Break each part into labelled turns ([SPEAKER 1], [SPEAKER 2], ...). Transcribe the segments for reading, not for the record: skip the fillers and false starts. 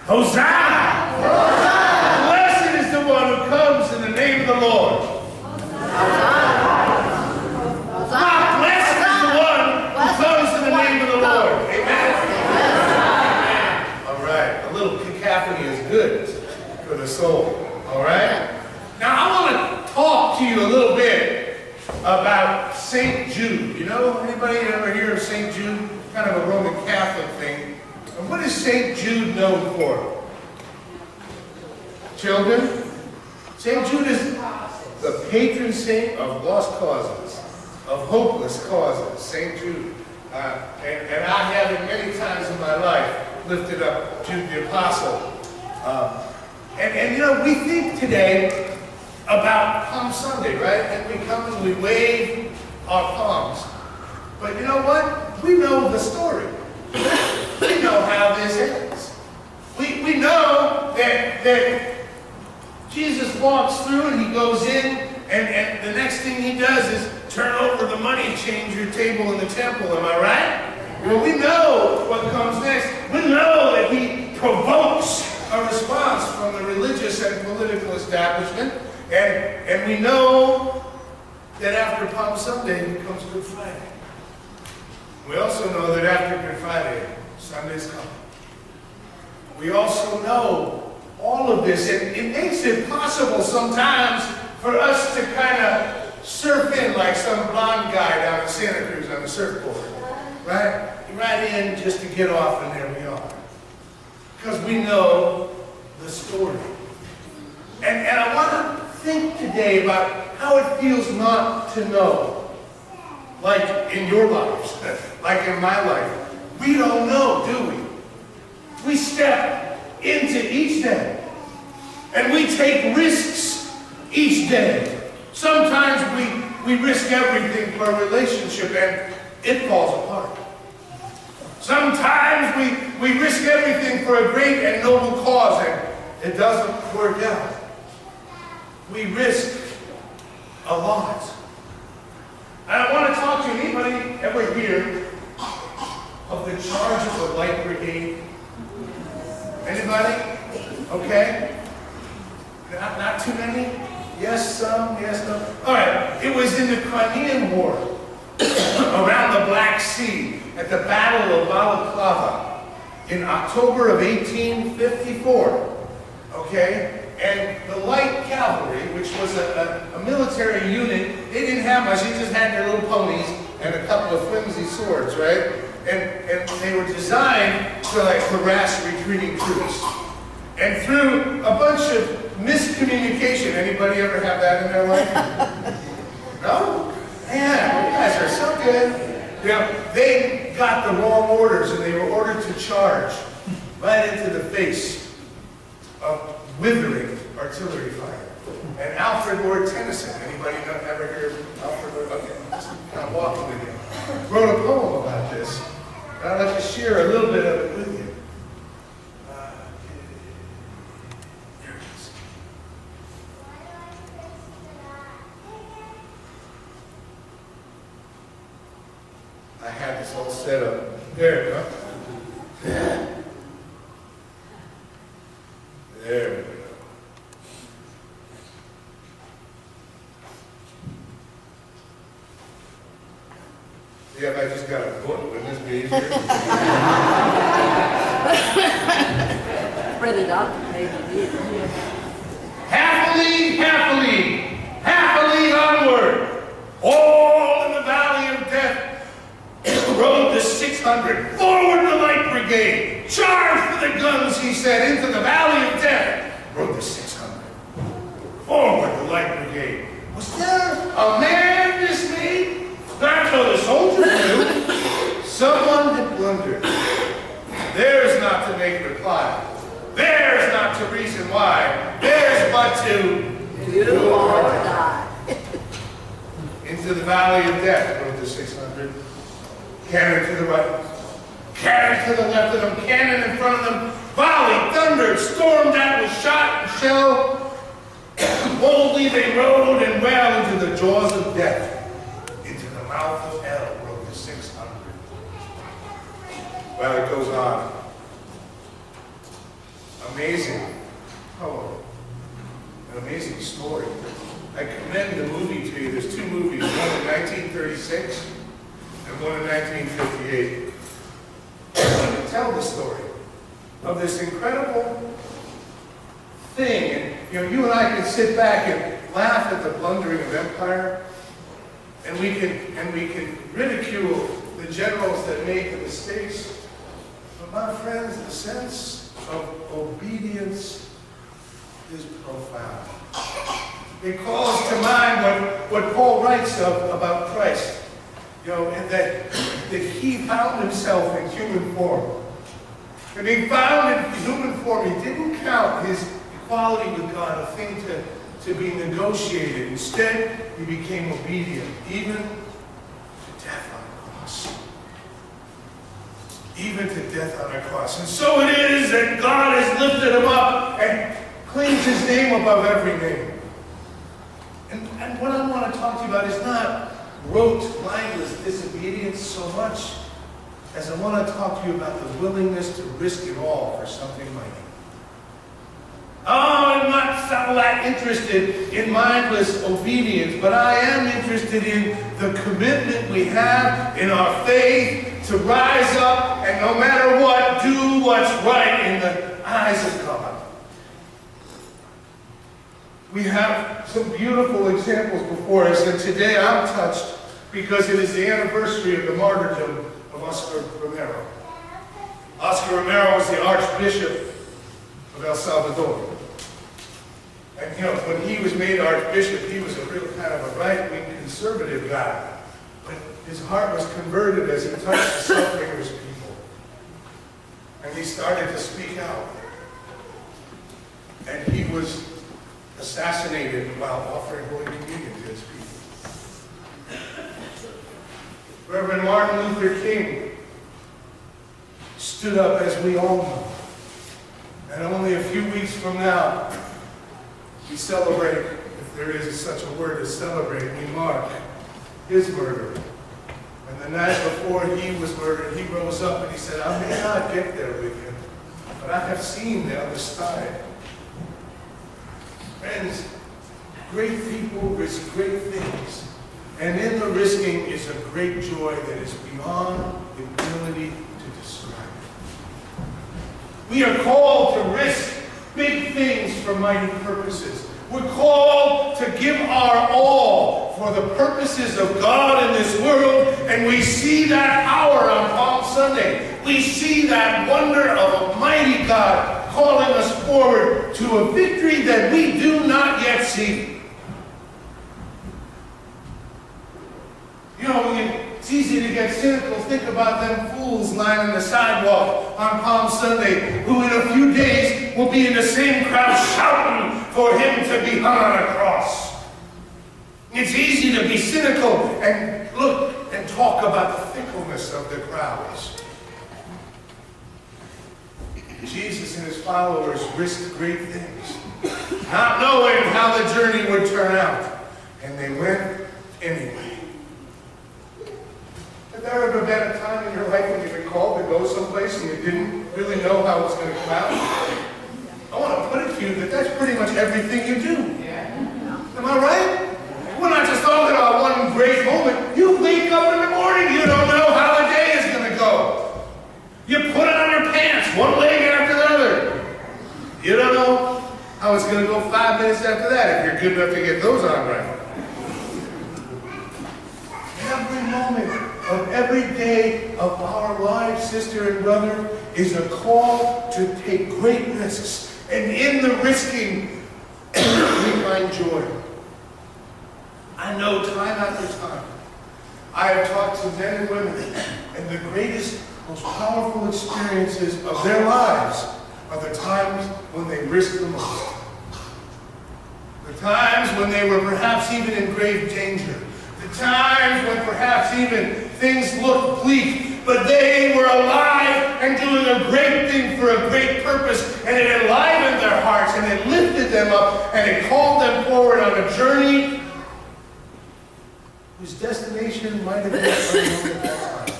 [SPEAKER 1] Hosanna! Hosanna! Blessed is the one who comes in the name of the Lord. Blessed is the one who comes in the name of the Lord. Amen. All right. A little cacophony is good for the soul. All right. Now I want to talk to you a little bit about St. Jude. You know, anybody ever hear of St. Jude? Kind of a Roman Catholic thing. And what is St. Jude known for? Children? St. Jude is the patron saint of lost causes, of hopeless causes. St. Jude. And I have it many times in my life, lifted up Jude the Apostle. And you know, we think today about Palm Sunday, right? And we come and we wave our palms. But you know what? We know the story. We know how this ends. We know that Jesus walks through and he goes in, and the next thing he does is turn over the money changer table in the temple. Am I right? Well, we know what comes next. We know that he provokes a response from the religious and political establishment. And we know that after Palm Sunday becomes Good Friday. We also know that after Good Friday, Sunday's coming. We also know all of this, and it makes it possible sometimes for us to kind of surf in like some blonde guy down in Santa Cruz on the surfboard, right? Right in just to get off, and there we are. Because we know the story. And I want to think today about how it feels not to know. Like in your lives, like in my life. We don't know, do we? We step into each day. And we take risks each day. Sometimes we risk everything for a relationship and it falls apart. Sometimes we risk everything for a great and noble cause and it doesn't work out. We risk a lot. And I want to talk to anybody ever hear of the charge of the Light Brigade? Anybody? Okay. Not too many? Yes, some, yes, no. All right. It was in the Crimean War, around the Black Sea, at the Battle of Balaclava, in October of 1854. Okay? And the light cavalry, which was a military unit, they didn't have much. They just had their little ponies and a couple of flimsy swords, right? And they were designed to like harass retreating troops. And through a bunch of miscommunication, anybody ever have that in their life? No? Man, you guys are so good. You know, they got the wrong orders and they were ordered to charge right into the face of withering artillery fire. And Alfred Lord Tennyson, anybody ever hear of Alfred Lord? Okay, just kind of walking with you. Wrote a poem about this. And I'd like to share a little bit of it with you. There it is. I had this all set up. There we go. There we go. Yeah, if I just got a book, wouldn't this be easier?
[SPEAKER 2] Print it out, maybe.
[SPEAKER 1] Happily, happily, happily onward. All in the valley of death rode the 600. Forward the Light Brigade. Charge for the guns, he said, into the valley of death. Rode the 600. Forward the Light Brigade. Was there a man dismayed? Not so the soldiers knew. Someone had blundered. Theirs not to make reply. Theirs not to reason why. Theirs but to
[SPEAKER 2] Do or die.
[SPEAKER 1] into the valley of death, rode the 600. Cannon to the right. Cannon to the left of them. Cannon in front of them. Volley, thunder, stormed at with shot and shell. Boldly they rode and well into the jaws of death. Into the mouth of hell rode the 600. Well, it goes on. A amazing poem, an amazing story. I commend the movie to you. There's two movies, one in 1936 and one in 1958. To tell the story of this incredible thing. And you and I can sit back and laugh at the blundering of empire, and we can ridicule the generals that made the mistakes. But my friends, the sense of obedience is profound. It calls to mind what Paul writes about Christ. And that he found himself in human form. And being found in human form, he didn't count his equality with God a thing to be negotiated. Instead, he became obedient, even to death on a cross. Even to death on a cross. And so it is that God has lifted him up and claims his name above every name. And what I want to talk to you about is not rote, mindless disobedience so much as I want to talk to you about the willingness to risk it all for something mighty. Oh, I'm not so that interested in mindless obedience, but I am interested in the commitment we have in our faith to rise up and no matter what, do what's right in the eyes of God. We have some beautiful examples before us, and today I'm touched because it is the anniversary of the martyrdom of Oscar Romero. Oscar Romero was the Archbishop of El Salvador. And when he was made Archbishop, he was a real kind of a right-wing conservative guy. But his heart was converted as he touched the suffering of his people. And he started to speak out. And he was assassinated while offering Holy Communion to his people. Reverend Martin Luther King stood up, as we all know. And only a few weeks from now, we celebrate, if there is such a word as celebrate, we mark his murder. And the night before he was murdered, he rose up and he said, I may not get there with you, but I have seen the other side. Friends, great people risk great things. And in the risking is a great joy that is beyond the ability to describe. We are called to risk big things for mighty purposes. We're called to give our all for the purposes of God in this world, and we see that power on Palm Sunday. We see that wonder of a mighty God calling us forward to a victory that we do not yet see. It's easy to get cynical. Think about them fools lining the sidewalk on Palm Sunday who in a few days will be in the same crowd shouting for him to be hung on a cross. It's easy to be cynical and look and talk about the fickleness of the crowds. Jesus and his followers risked great things, not knowing how the journey would turn out, and they went anyway. Have there ever been a time in your life when you've been called to go someplace and you didn't really know how it was going to come out? I want to put it to you that that's pretty much everything you do. Am I right? We're not just talking about one great moment. You wake up in the morning, you don't know how the day is going to go. You put on your pants, one leg after the other. You don't know how it's going to go 5 minutes after that if you're good enough to get those on right. Every moment of every day of our lives, sister and brother, is a call to take great risks. And in the risking, we find joy. I know time after time, I have talked to men and women, and the greatest, most powerful experiences of their lives are the times when they risk the most. The times when they were perhaps even in grave danger. The times when perhaps even things looked bleak, but they were alive and doing a great thing for a great purpose, and it enlivened their hearts, and it lifted them up, and it called them forward on a journey whose destination might have been unknown at that time.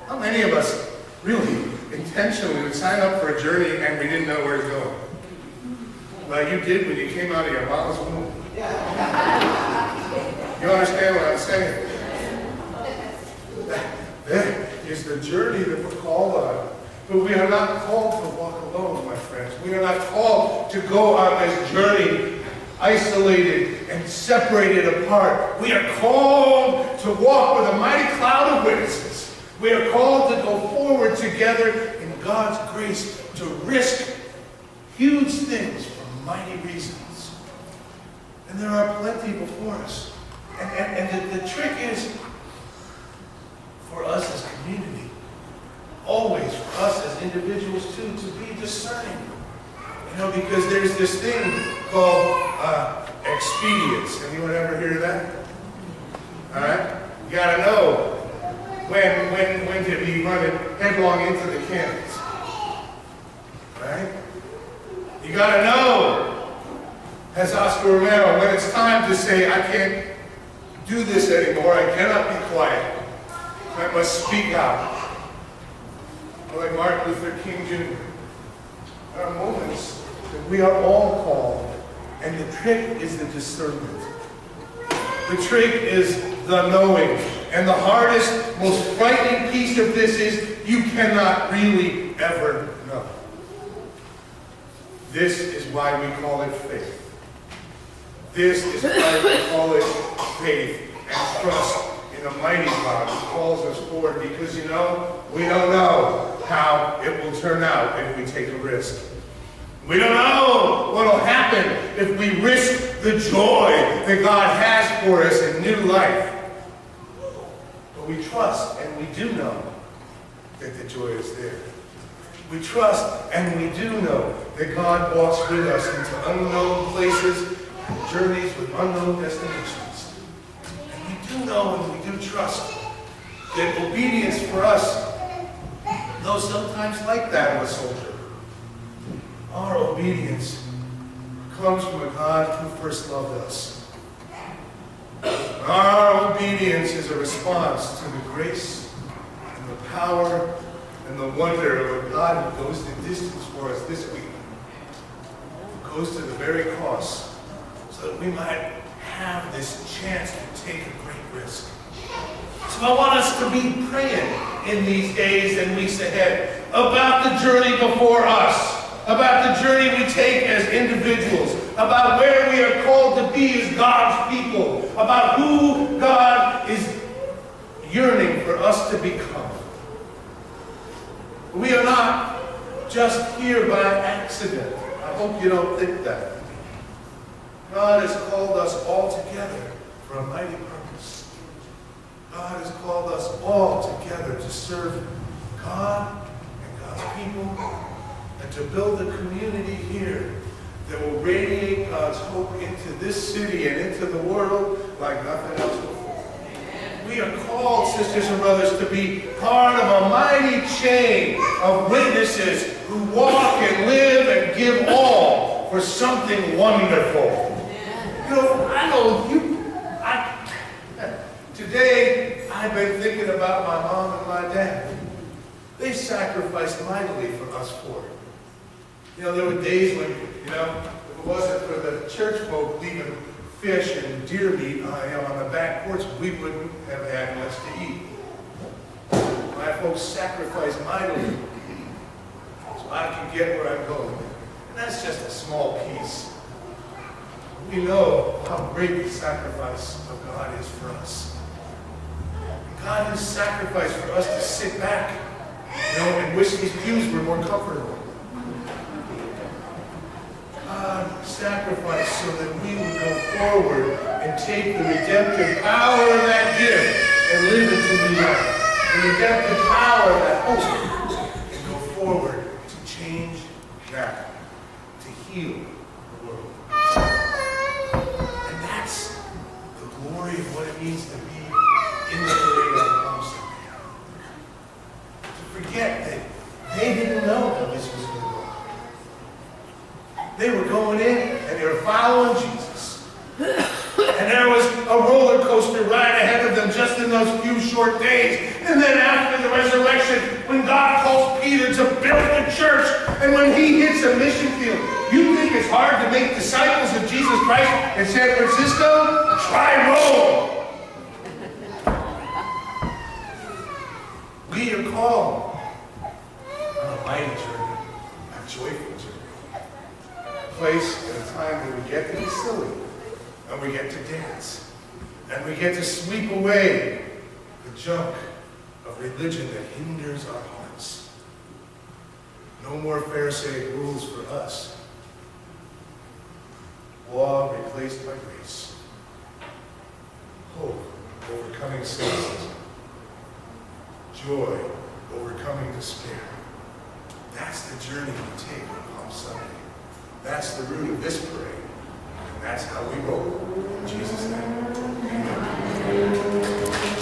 [SPEAKER 1] How many of us really intend intentionally would sign up for a journey and we didn't know where it's going. Like you did when you came out of your mama's womb. You understand what I'm saying? That is the journey that we're called on. But we are not called to walk alone, my friends. We are not called to go on this journey isolated and separated apart. We are called to walk with a mighty cloud of witnesses. We are called to go forward together in God's grace to risk huge things for mighty reasons. And there are plenty before us. And the trick is for us as community, always for us as individuals too, to be discerning. You know, because there's this thing called expedience. Anyone ever hear of that? All right? You got to know when to be running headlong into the cannons. Right? You got to know, as Oscar Romero, when it's time to say, I can't do this anymore, I cannot be quiet. I must speak out. Like Martin Luther King Jr. There are moments that we are all called, and the trick is the discernment. The trick is the knowing. And the hardest, most frightening piece of this is you cannot really ever know. This is why we call it faith. This is why we call it faith and trust in a mighty God who calls us forward, because you know, we don't know how it will turn out if we take a risk. We don't know what will happen if we risk the joy that God has for us in new life. But we trust and we do know that the joy is there. We trust and we do know that God walks with us into unknown places, journeys with unknown destinations. And we do know and we do trust that obedience for us, though sometimes like that of a soldier, our obedience comes from a God who first loved us. Our obedience is a response to the grace and the power and the wonder of a God who goes the distance for us this week, who goes to the very cross so that we might have this chance to take a great risk. So I want us to be praying in these days and weeks ahead about the journey before us, about the journey we take as individuals, about where we are called to be as God's people, about who God is yearning for us to become. We are not just here by accident. I hope you don't think that. God has called us all together for a mighty purpose. God has called us all together to serve God and God's people, and to build a community here that will radiate God's hope into this city and into the world like nothing else before. We are called, sisters and brothers, to be part of a mighty chain of witnesses who walk and live and give all for something wonderful. You know, today I've been thinking about my mom and my dad. They sacrificed mightily for us four. You know, there were days when, you know, if it wasn't for the church folk leaving fish and deer meat on the back porch, we wouldn't have had much to eat. My folks sacrificed mightily so I could get where I'm going. And that's just a small piece. We know how great the sacrifice of God is for us. God has sacrificed for us to sit back, you know, and wish these pews were more comfortable. God sacrificed so that we would go forward and take the redemptive power of that gift and live it to new life. The redemptive power of that hope and go forward to change that, to heal the world. And that's the glory of what it means to be in the parade on Palm Sunday. To forget that they didn't know how this was going to go. They were going in and they were following Jesus. And there was a roller coaster right ahead of them just in in those few short days. And then after the resurrection, when God calls Peter to build the church, and when he hits a mission field, you think it's hard to make disciples of Jesus Christ in San Francisco? Try Rome. We are called on a mighty journey, a joyful journey. A place and a time where we get to be silly, and we get to dance, and we get to sweep away the junk of religion that hinders our hearts. No more Pharisaic rules for us. Law replaced by grace. Hope overcoming cynicism. Joy overcoming despair. That's the journey we take on Palm Sunday. That's the root of this parade. And that's how we roll. In Jesus' name. Amen.